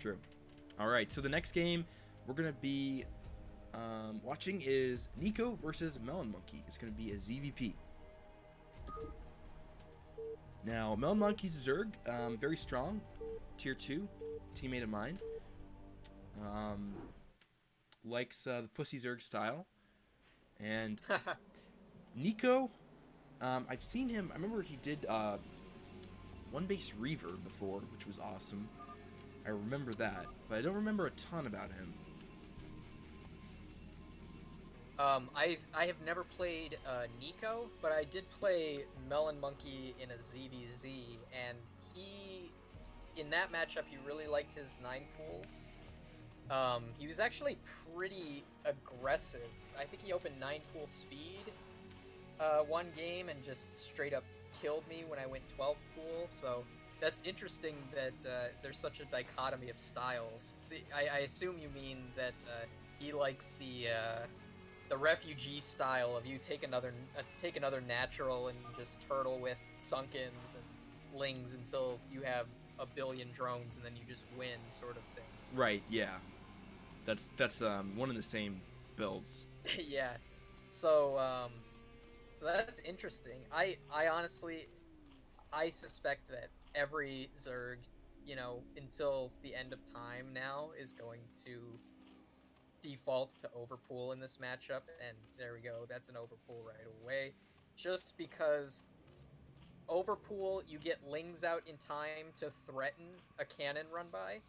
true. All right, so the next game we're gonna be watching is Nico versus Melon Monkey. It's gonna be a ZVP. Now, Melon Monkey's Zerg, very strong, tier 2, teammate of mine. Likes the Pussy Zerg style. And Nico, I've seen him, I remember he did one base reverb before, which was awesome. I remember that, but I don't remember a ton about him. I have never played Nico, but I did play Melon Monkey in a ZVZ, and in that matchup, he really liked his 9 pools. He was actually pretty aggressive. I think he opened 9 pool speed one game and just straight up killed me when I went 12 pool, so that's interesting that there's such a dichotomy of styles. See, I assume you mean that he likes the refugee style of you take another natural and just turtle with sunkens and lings until you have a billion drones and then you just win, sort of thing. Right, yeah. That's one of the same builds. Yeah. So that's interesting. I honestly suspect that every Zerg, until the end of time now, is going to default to overpool in this matchup, and there we go. That's an overpool right away. Just because overpool, you get lings out in time to threaten a cannon run by,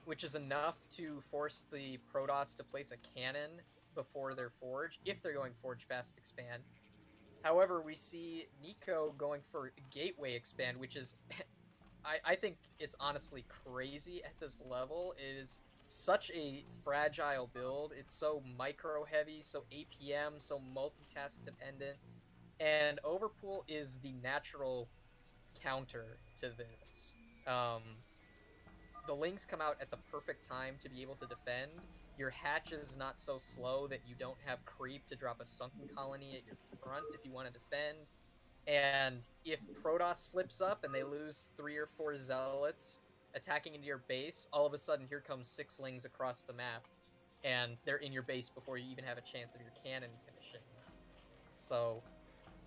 which is enough to force the Protoss to place a cannon before their forge, if they're going forge fast expand. However, we see Nico going for gateway expand, which is, I think it's honestly crazy at this level. It is such a fragile build. It's so micro heavy, so APM, so multitask dependent, and overpool is the natural counter to this. The lings come out at the perfect time to be able to defend. Your hatch is not so slow that you don't have creep to drop a sunken colony at your front if you want to defend. And if Protoss slips up and they lose 3 or 4 zealots attacking into your base, all of a sudden here comes 6 lings across the map, and they're in your base before you even have a chance of your cannon finishing. So,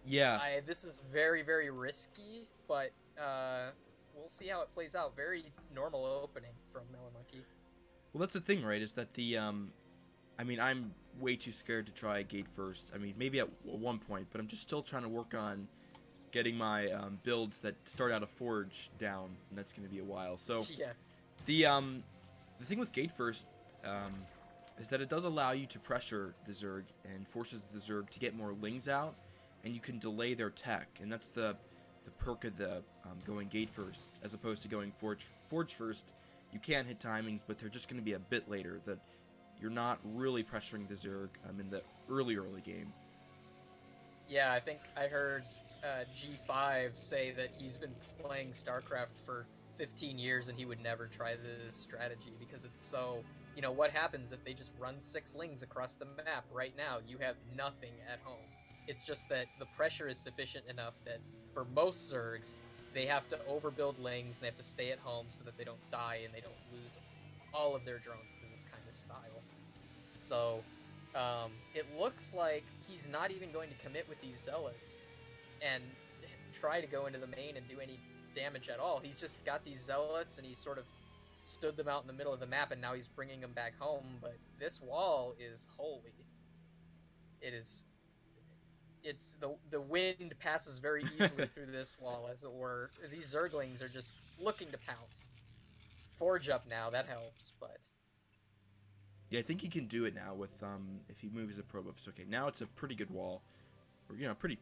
Yeah. this is very, very risky, but we'll see how it plays out. Very normal opening from Melon Monkey. Well, that's the thing, right? Is that I mean, I'm way too scared to try gate first. I mean, maybe at one point, but I'm just still trying to work on getting my builds that start out of forge down, and that's going to be a while. So Yeah. the thing with gate first is that it does allow you to pressure the Zerg and forces the Zerg to get more lings out, and you can delay their tech, and that's the perk of the going gate first as opposed to going forge first. You can hit timings, but they're just going to be a bit later. That you're not really pressuring the Zerg in the early game. Yeah, I think I heard G5 say that he's been playing StarCraft for 15 years and he would never try this strategy because it's so... what happens if they just run 6 lings across the map right now? You have nothing at home. It's just that the pressure is sufficient enough that for most Zergs, they have to overbuild lings, and they have to stay at home so that they don't die and they don't lose all of their drones to this kind of style. So, it looks like he's not even going to commit with these zealots and try to go into the main and do any damage at all. He's just got these zealots and he sort of stood them out in the middle of the map and now he's bringing them back home, but this wall is holy. It's the wind passes very easily through this wall, as it were. These Zerglings are just looking to pounce. Forge up now, that helps, but... Yeah, I think he can do it now with if he moves a probe up. So, okay, now it's a pretty good wall. Or, pretty...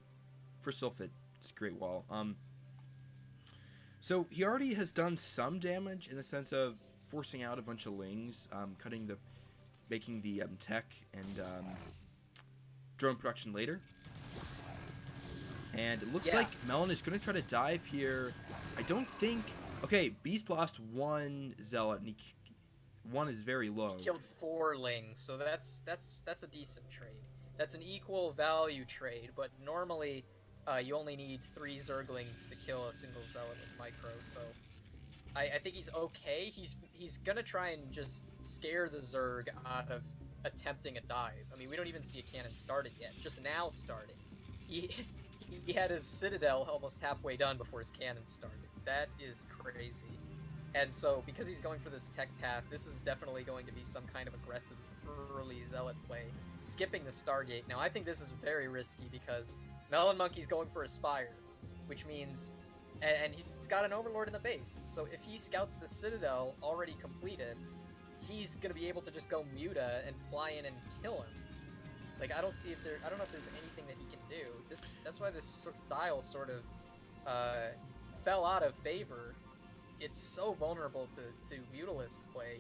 For Sylphid, it's a great wall. So, he already has done some damage in the sense of forcing out a bunch of lings, making the tech and drone production later. And it looks like Melon is going to try to dive here. I don't think... Okay, Beast lost 1 zealot, and one is very low. He killed 4 lings, so that's a decent trade. That's an equal value trade, but normally you only need 3 Zerglings to kill a single zealot with micro, so I think he's okay. He's gonna try and just scare the Zerg out of attempting a dive. I mean, we don't even see a cannon started yet. Just now starting. He he had his Citadel almost halfway done before his cannon started. That is crazy. And so, because he's going for this tech path, this is definitely going to be some kind of aggressive early Zealot play, skipping the Stargate. Now, I think this is very risky because Melon Monkey's going for a Spire, which means... And he's got an Overlord in the base, so if he scouts the Citadel already completed, he's going to be able to just go Muta and fly in and kill him. Like, I don't know if there's anything that he can do. That's why this style sort of fell out of favor. It's so vulnerable to Mutalisk play.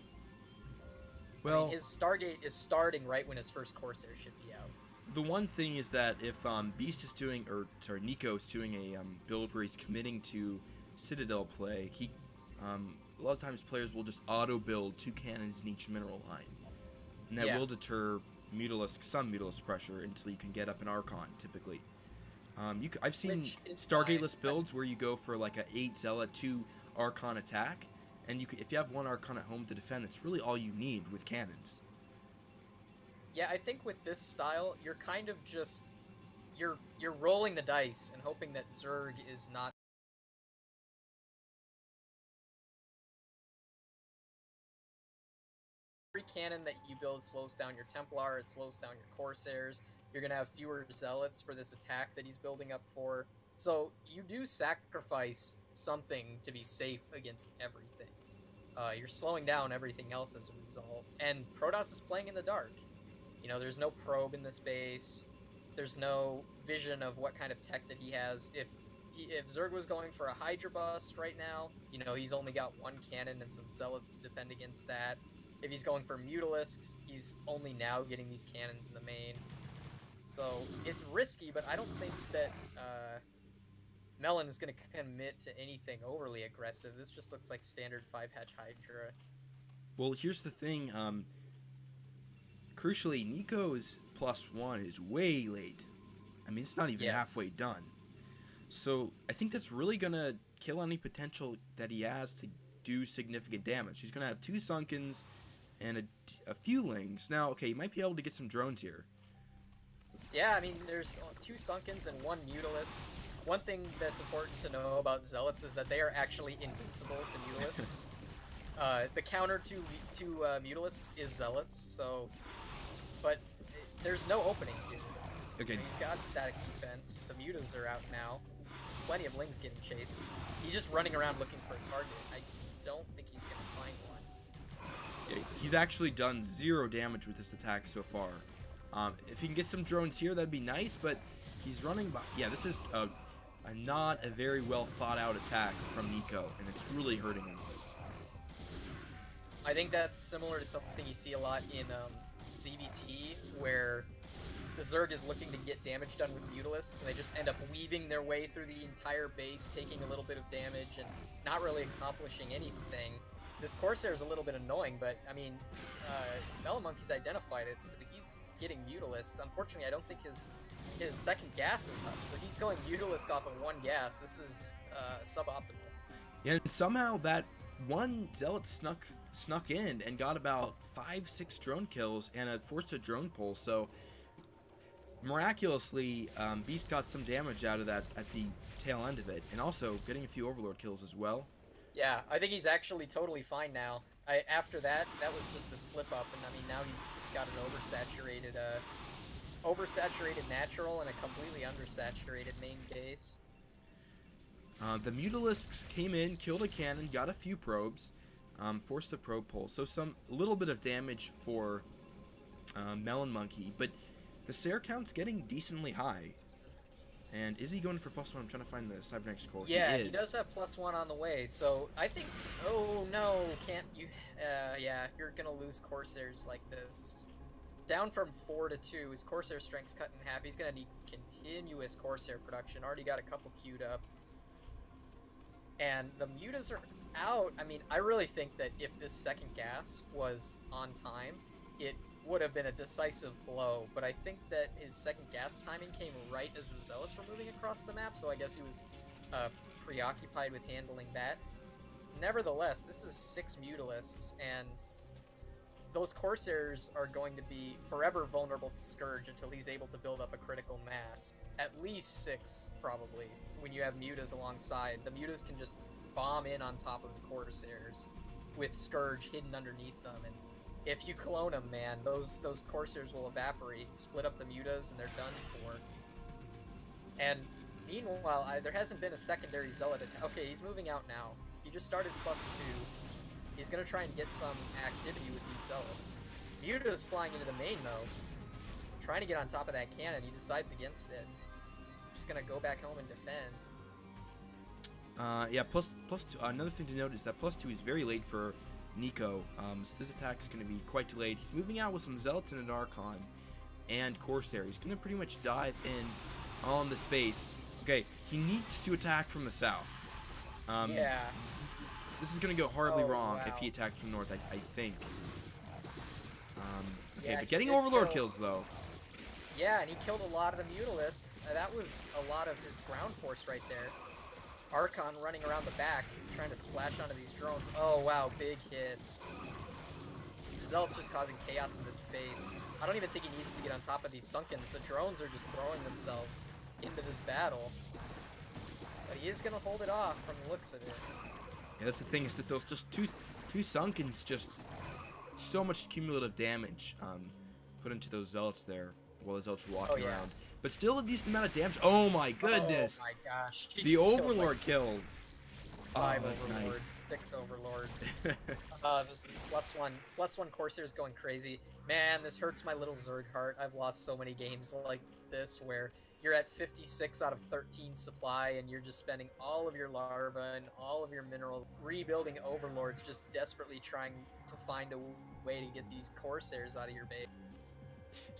Well, I mean, his Stargate is starting right when his first Corsair should be out. the one thing is that if Beast is doing, or sorry, Nico is doing a build where he's committing to Citadel play, a lot of times players will just auto build 2 cannons in each mineral line, and that will deter some Mutalisk pressure until you can get up an Archon typically. I've seen Stargateless builds where you go for like a 8 Zealot 2 Archon attack, and if you have 1 Archon at home to defend, that's really all you need with cannons. Yeah, I think with this style, you're kind of just you're rolling the dice and hoping that Zerg is not every cannon that you build slows down your Templar, it slows down your Corsairs. You're gonna have fewer Zealots for this attack that he's building up for. So you do sacrifice something to be safe against everything. You're slowing down everything else as a result. And Protoss is playing in the dark. You know, there's no probe in this base. There's no vision of what kind of tech that he has. If Zerg was going for a Hydra bust right now, you know, he's only got 1 cannon and some Zealots to defend against that. If he's going for Mutalisks, he's only now getting these cannons in the main. So it's risky, but I don't think that Melon is going to commit to anything overly aggressive. This just looks like standard 5-hatch Hydra. Well, here's the thing. Crucially, Nico's +1 is way late. I mean, it's not even halfway done. So I think that's really going to kill any potential that he has to do significant damage. He's going to have 2 Sunkens and a few Lings. Now, okay, you might be able to get some drones here. Yeah, I mean, there's 2 Sunkens and 1 Mutalisk. One thing that's important to know about Zealots is that they are actually invincible to Mutalisks. The counter to Mutalisks is Zealots, so... But there's no opening here. Okay. He's got static defense. The Mutas are out now. Plenty of Lings getting chased. He's just running around looking for a target. I don't think he's going to find one. Yeah, he's actually done 0 damage with this attack so far. If he can get some drones here, that'd be nice, but he's running by... Yeah, this is not a very well thought out attack from Nico, and it's really hurting him. I think that's similar to something you see a lot in ZVT, where the Zerg is looking to get damage done with Mutalisks, and they just end up weaving their way through the entire base, taking a little bit of damage, and not really accomplishing anything. This Corsair is a little bit annoying, but, I mean, Melon Monkey's identified it, so he's getting Mutalisks. Unfortunately, I don't think his second gas is up, so he's going Mutalisk off of 1 gas. This is suboptimal. Yeah, and somehow that 1 Zealot snuck in and got about 5-6 drone kills and forced a drone pull, so miraculously, Beast got some damage out of that at the tail end of it, and also getting a few Overlord kills as well. Yeah, I think he's actually totally fine now. After that was just a slip-up, and I mean, now he's got an oversaturated natural and a completely undersaturated main base. The Mutalisks came in, killed a cannon, got a few probes, forced a probe pull, so a little bit of damage for Melon Monkey, but the Sair count's getting decently high. And is he going for +1? I'm trying to find the Cybernetics core. Yeah, he does have +1 on the way, so I think... Oh, no, can't you... yeah, if you're gonna lose Corsairs like this... Down from 4 to 2, his Corsair strength's cut in half. He's gonna need continuous Corsair production. Already got a couple queued up. And the Mutas are out. I mean, I really think that if this second gas was on time, it would have been a decisive blow, but I think that his second gas timing came right as the Zealots were moving across the map, so I guess he was preoccupied with handling that. nevertheless, this is 6 Mutalisks, and those Corsairs are going to be forever vulnerable to Scourge until he's able to build up a critical mass. At least 6, probably, when you have Mutas alongside. The Mutas can just bomb in on top of the Corsairs with Scourge hidden underneath them, and if you clone them, man, those Corsairs will evaporate, split up the Mutas, and they're done for. And meanwhile, there hasn't been a secondary Zealot attack. Okay, he's moving out now. He just started +2. He's gonna try and get some activity with these Zealots. Muta's flying into the main, though. Trying to get on top of that cannon, he decides against it. Just gonna go back home and defend. Yeah, plus 2. Another thing to note is that +2 is very late for Nico. So this attack is going to be quite delayed. He's moving out with some Zealots and an Archon and Corsair. He's going to pretty much dive in on this base. Okay, he needs to attack from the south. Yeah. This is going to go horribly wrong wow. if he attacks from north, I think. Okay, Yeah, but getting he did Overlord kill- kills, though. Yeah, and he killed a lot of the Mutalisks. That was a lot of his ground force right there. Archon running around the back, trying to splash onto these drones. Oh, wow, big hits. The Zealot's just causing chaos in this base. I don't even think he needs to get on top of these Sunkens. The drones are just throwing themselves into this battle. But he is going to hold it off from the looks of it. Yeah, that's the thing, is that those just two Sunkens, just so much cumulative damage put into those Zealots there while the Zealots were walking around. But still a decent amount of damage. Oh my goodness! Oh my gosh. He The just killed, Overlord like, kills. 5 that's Overlords, nice. 6 Overlords. This is +1. +1 Corsair's going crazy. Man, this hurts my little Zerg heart. I've lost so many games like this where you're at 56 out of 13 supply and you're just spending all of your larva and all of your minerals rebuilding Overlords, just desperately trying to find a way to get these Corsairs out of your base.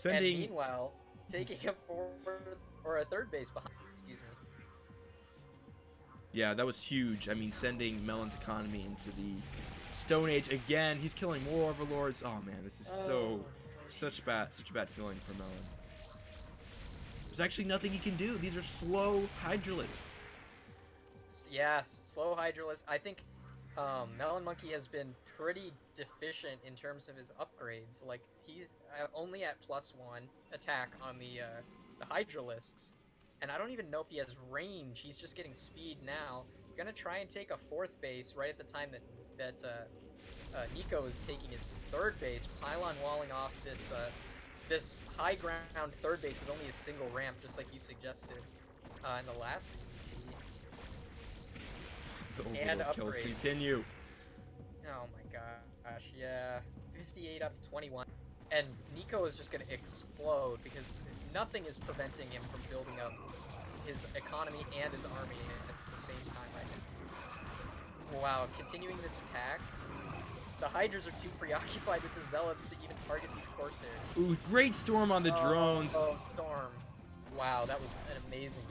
And meanwhile, taking a 4th or a 3rd base behind. Excuse me. Yeah, that was huge. I mean, sending Melon's economy into the Stone Age again. He's killing more Overlords. Oh man, this is such a bad feeling for Melon. There's actually nothing he can do. These are slow Hydralisks. Yeah, slow Hydralisk. I think Melon Monkey has been pretty deficient in terms of his upgrades. Like, he's only at +1 attack on the Hydralisks. And I don't even know if he has range. He's just getting speed now. Gonna try and take a 4th base right at the time that Nico is taking his 3rd base. Pylon walling off this high ground 3rd base with only a single ramp, just like you suggested in the last. The and Overlord kills upgrades. continue. Oh my gosh, yeah. 58 out of 21. And Nico is just going to explode because nothing is preventing him from building up his economy and his army at the same time right now. Wow, continuing this attack. The Hydras are too preoccupied with the Zealots to even target these Corsairs. Ooh, great storm on the drones. Oh, storm. Wow, that was an amazing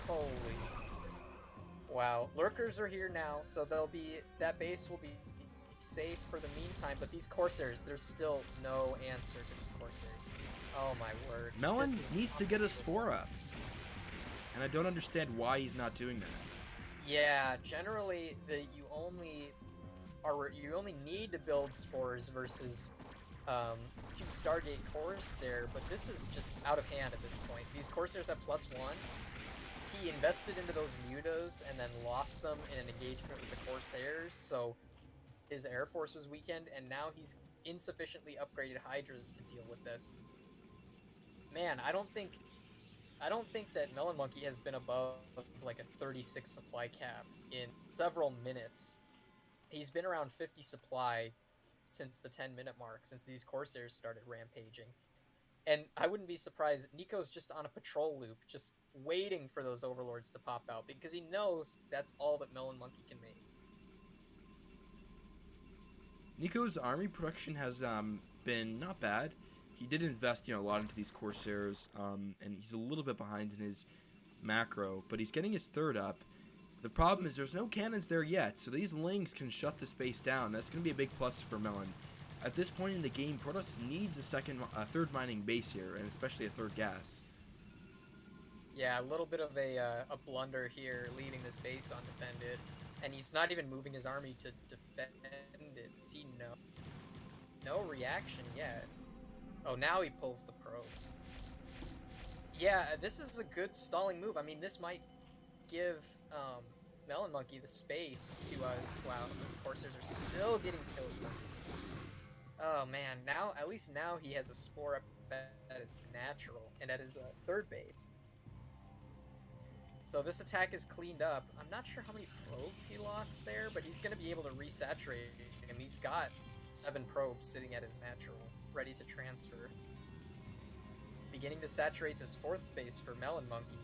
holy. Wow, lurkers are here now, so that base will be safe for the meantime, but these Corsairs, there's still no answer to these Corsairs. Oh my word. Melon needs to get a Spore up. And I don't understand why he's not doing that. Yeah, generally you only need to build Spores versus 2 Stargate cores there, but this is just out of hand at this point. These Corsairs have +1. He invested into those Mutas and then lost them in an engagement with the Corsairs, so his Air Force was weakened, and now he's insufficiently upgraded Hydras to deal with this. Man, I don't think that Melon Monkey has been above like a 36 supply cap in several minutes. He's been around 50 supply since the 10-minute mark, since these Corsairs started rampaging. And I wouldn't be surprised, Nico's just on a patrol loop, just waiting for those Overlords to pop out, because he knows that's all that Melon Monkey can make. Nico's army production has been not bad. He did invest, a lot into these Corsairs, and he's a little bit behind in his macro, but he's getting his 3rd up. The problem is there's no cannons there yet, so these Lings can shut the space down. That's going to be a big plus for Melon. At this point in the game, Protoss needs a 3rd mining base here, and especially a 3rd gas. Yeah, a little bit of a blunder here, leaving this base undefended. And he's not even moving his army to defend it. Does he know? No reaction yet. Oh, now he pulls the probes. Yeah, this is a good stalling move. I mean, this might give Melon Monkey the space to, wow, those Corsairs are still getting kills. Oh man, now, at least now he has a spore up at his natural, and at his third base. So this attack is cleaned up. I'm not sure how many probes he lost there, but he's going to be able to resaturate him. He's got 7 probes sitting at his natural, ready to transfer. Beginning to saturate this 4th base for Melon Monkey.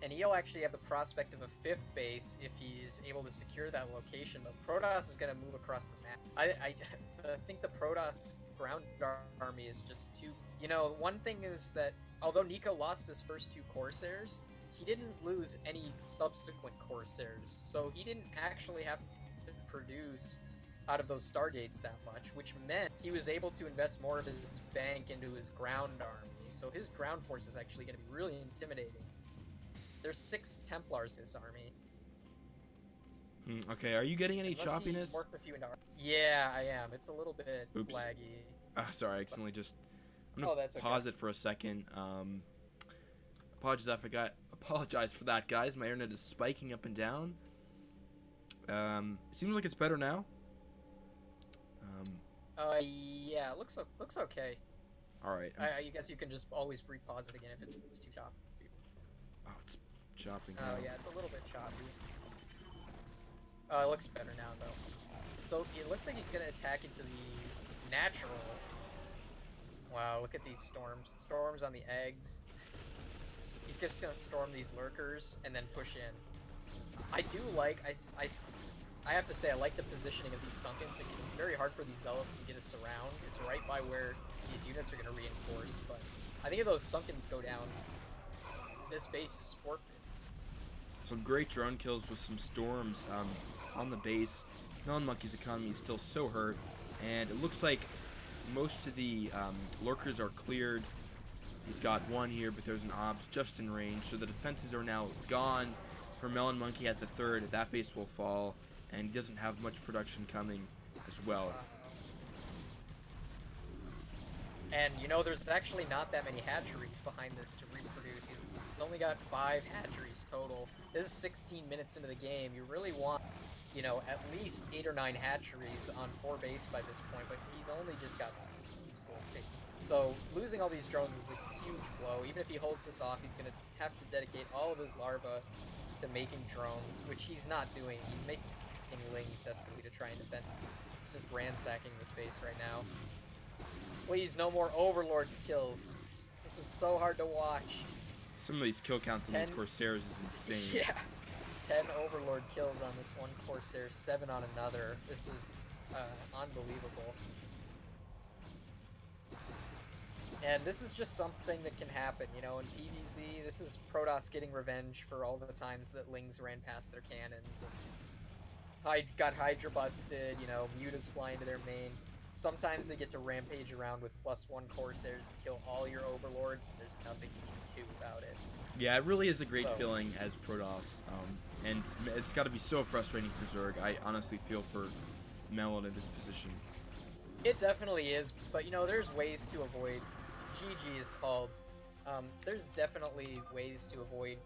And he'll actually have the prospect of a 5th base if he's able to secure that location, but Protoss is going to move across the map. I think the Protoss ground army is just too... You know, one thing is that, although Nico lost his first 2 Corsairs, he didn't lose any subsequent Corsairs, so he didn't actually have to produce out of those Stargates that much, which meant he was able to invest more of his bank into his ground army, so his ground force is actually going to be really intimidating. There's 6 Templars in this army. Okay, are you getting any Unless choppiness? He morphed a few into yeah, I am. It's a little bit Oops. laggy. Sorry, I accidentally just... I'm gonna that's pause okay. it for a second. Apologize for that, guys. My internet is spiking up and down. Seems like it's better now. Yeah, it looks okay. All right. I guess you can just always re-pause it again if it's too choppy. Oh, it's chopping. Oh yeah, it's a little bit choppy. Oh, it looks better now though. So it looks like he's gonna attack into the natural. Wow, look at these storms. Storms on the eggs. He's just gonna storm these lurkers and then push in. I do like, I have to say, I like the positioning of these Sunkens. It's very hard for these Zealots to get a surround. It's right by where these units are gonna reinforce, but I think if those Sunkens go down, this base is forfeit. Some great drone kills with some storms on the base. Melon Monkey's economy is still so hurt, and it looks like most of the lurkers are cleared. He's got one here, but there's an obs just in range, so the defenses are now gone for Melon Monkey at the 3rd. That base will fall, and he doesn't have much production coming as well. And you know, there's actually not that many hatcheries behind this to reproduce. He's only got 5 hatcheries total. This is 16 minutes into the game. You really want, you know, at least 8 or 9 hatcheries on 4 base by this point, but he's only just got 4 base. So losing all these drones is a huge blow. Even if he holds this off, he's going to have to dedicate all of his larvae to making drones, which he's not doing. He's making lings desperately to try and defend. He's just ransacking the space right now. Please, no more Overlord kills. This is so hard to watch. Some of these kill counts on these Corsairs is insane. Yeah. 10 Overlord kills on this one Corsair, 7 on another. This is unbelievable. And this is just something that can happen, you know, in PvZ. This is Protoss getting revenge for all the times that Lings ran past their cannons. And got Hydra busted, you know, Mutas fly into their main. Sometimes they get to rampage around with +1 Corsairs and kill all your Overlords, and there's nothing you can do about it. Yeah, it really is a great feeling as Protoss, and it's got to be so frustrating for Zerg. I honestly feel for Melon in this position. It definitely is, but you know, there's ways to avoid. GG is called. There's definitely ways to avoid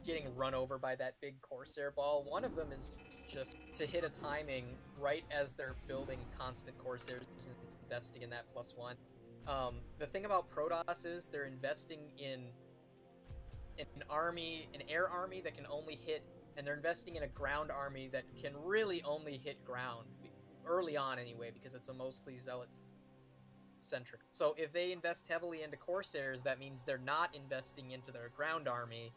getting run over by that big Corsair ball. One of them is just to hit a timing right as they're building constant Corsairs and investing in that +1. The thing about Protoss is they're investing in an air army that can only hit, and they're investing in a ground army that can really only hit ground, early on anyway, because it's a mostly Zealot-centric. So if they invest heavily into Corsairs, that means they're not investing into their ground army,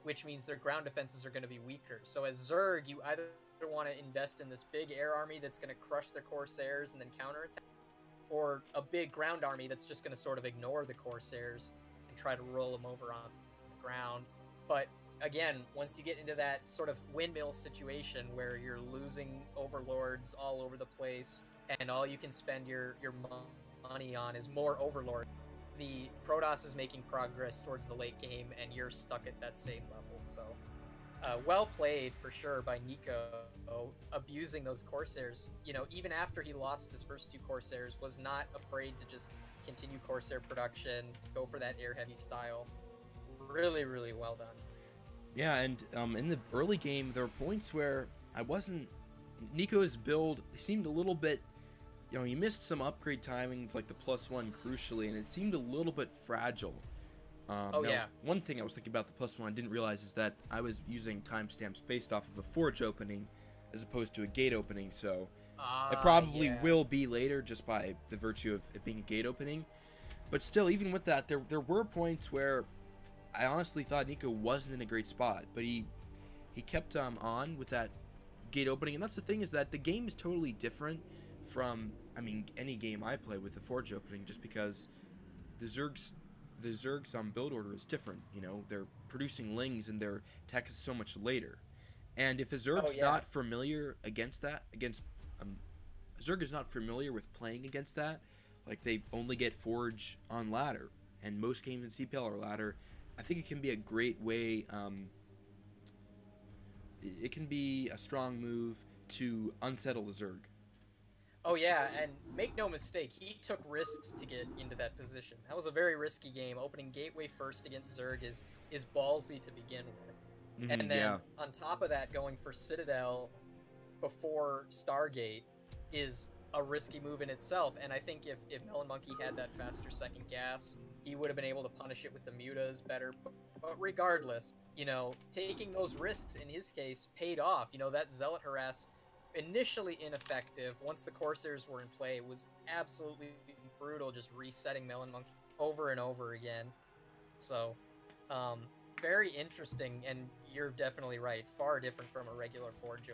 which means their ground defenses are going to be weaker. So as Zerg, you either want to invest in this big air army that's going to crush their Corsairs and then counterattack, or a big ground army that's just going to sort of ignore the Corsairs and try to roll them over on the ground. But again, once you get into that sort of windmill situation where you're losing Overlords all over the place and all you can spend your money on is more Overlord, the Protoss is making progress towards the late game and you're stuck at that same level. So Well played for sure by Nico, abusing those Corsairs. You know, even after he lost his first two Corsairs, was not afraid to just continue Corsair production, go for that air heavy style. Really, really well done. Yeah, and in the early game, there were points where I wasn't. Nico's build seemed a little bit. You know, he missed some upgrade timings, like the +1 crucially, and it seemed a little bit fragile. Oh Now, yeah. one thing I was thinking about the +1 I didn't realize is that I was using timestamps based off of a forge opening as opposed to a gate opening, so it probably Yeah. will be later just by the virtue of it being a gate opening. But still, even with that, there were points where I honestly thought Nico wasn't in a great spot, but he kept on with that gate opening, and that's the thing is that the game is totally different from any game I play with the forge opening, just because the Zerg's build order is different. You know, they're producing lings and their tech is so much later. And if a Oh Zerg's yeah. not familiar against um, Zerg is not familiar with playing against that, like they only get forge on ladder, and most games in CPL are ladder. I think it can be a great way. It can be a strong move to unsettle the Zerg. Oh yeah, and make no mistake, he took risks to get into that position. That was a very risky game. Opening gateway first against Zerg is ballsy to begin with. And then Yeah. on top of that, going for Citadel before Stargate is a risky move in itself. And I think if Melon Monkey had that faster second gas, he would have been able to punish it with the mutas better. But regardless, you know, taking those risks in his case paid off. You know, that Zealot harass, initially ineffective, once the Corsairs were in play, was absolutely brutal, just resetting Melon Monkey over and over again. So, very interesting, and you're definitely right. Far different from a regular Forge